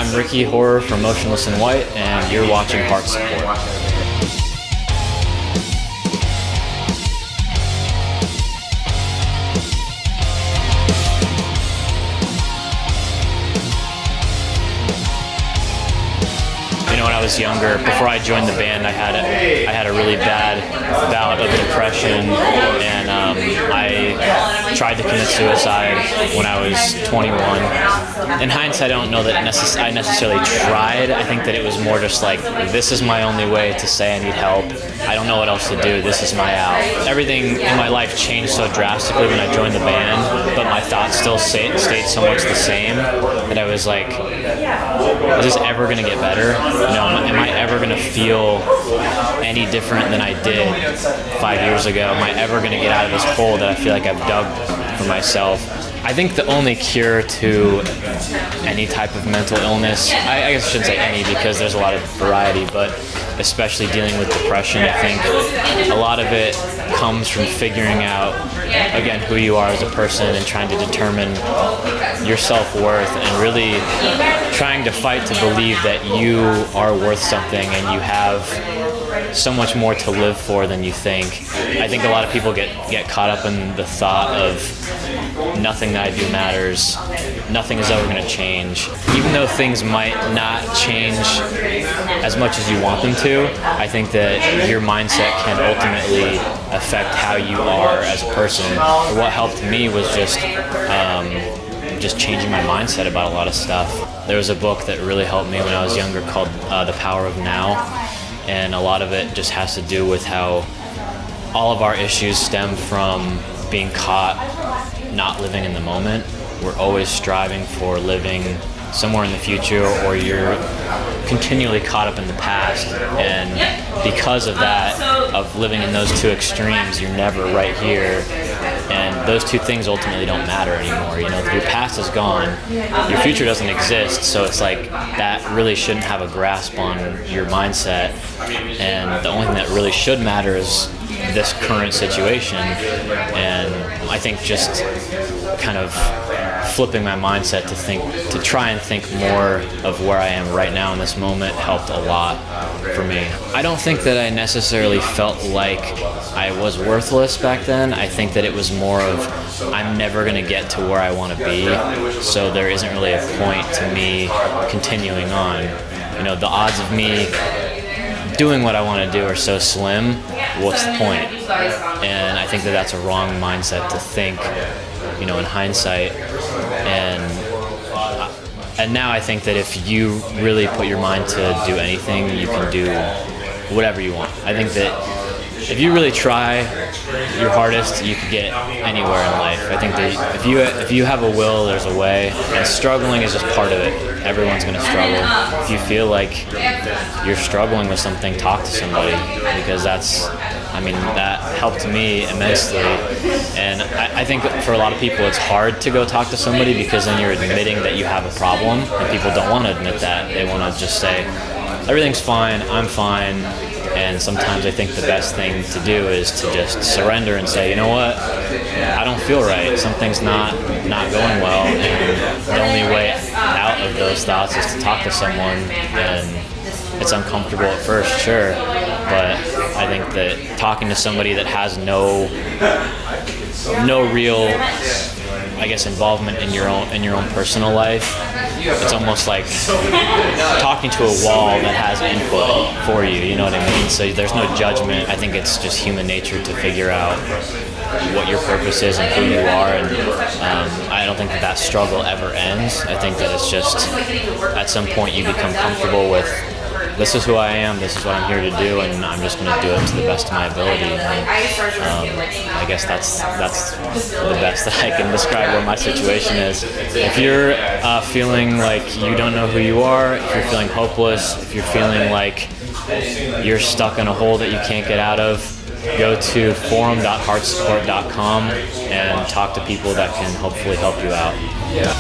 I'm Ricky Horror from Motionless in White, and you're watching HeartSupport. When I was younger, before I joined the band, I had a really bad bout of depression, and I tried to commit suicide when I was 21. In hindsight, I don't know that I necessarily tried. I think that it was more just like, this is my only way to say I need help. I don't know what else to do. This is my out. Everything in my life changed so drastically when I joined the band, but my thoughts still stayed so much the same that I was like, is this ever going to get better? Am I ever going to feel any different than I did 5 years ago? Am I ever going to get out of this hole that I feel like I've dug for myself? I think the only cure to any type of mental illness, I guess I shouldn't say any because there's a lot of variety, but especially dealing with depression, I think a lot of it comes from figuring out, again, who you are as a person and trying to determine your self-worth and really trying to fight to believe that you are worth something and you have so much more to live for than you think. I think a lot of people get caught up in the thought of nothing that I do matters, nothing is ever going to change. Even though things might not change as much as you want them to, I think that your mindset can ultimately affect how you are as a person. What helped me was just changing my mindset about a lot of stuff. There was a book that really helped me when I was younger called The Power of Now, and a lot of it just has to do with how all of our issues stem from being caught not living in the moment. We're always striving for living somewhere in the future, or you're continually caught up in the past, and because of that, of living in those two extremes, you're never right here, and those two things ultimately don't matter anymore. Your past is gone, your future doesn't exist, so it's like that really shouldn't have a grasp on your mindset, and the only thing that really should matter is this current situation. And I think just kind of flipping my mindset to try and think more of where I am right now in this moment helped a lot for me. I don't think that I necessarily felt like I was worthless back then. I think that it was more of, I'm never going to get to where I want to be, so there isn't really a point to me continuing on. The odds of me doing what I want to do are so slim, what's the point? And I think that that's a wrong mindset to think, in hindsight. And now I think that if you really put your mind to do anything, you can do whatever you want. I think that if you really try your hardest, you can get anywhere in life. I think that if you have a will, there's a way, and struggling is just part of it. Everyone's going to struggle. If you feel like you're struggling with something, talk to somebody, because that helped me immensely. And I think for a lot of people it's hard to go talk to somebody because then you're admitting that you have a problem, and people don't want to admit that. They want to just say, everything's fine, I'm fine. And sometimes I think the best thing to do is to just surrender and say, you know what, I don't feel right, something's not going well, and the only way out of those thoughts is to talk to someone. And it's uncomfortable at first, sure, but I think that talking to somebody that has no real, involvement in your own personal life, it's almost like talking to a wall that has input for you, you know what I mean? So there's no judgment. I think it's just human nature to figure out what your purpose is and who you are, and I don't think that struggle ever ends. I think that it's just, at some point you become comfortable with, this is who I am, this is what I'm here to do, and I'm just going to do it to the best of my ability. And I guess that's the best that I can describe what my situation is. If you're feeling like you don't know who you are, if you're feeling hopeless, if you're feeling like you're stuck in a hole that you can't get out of, go to forum.heartsupport.com and talk to people that can hopefully help you out. Yeah.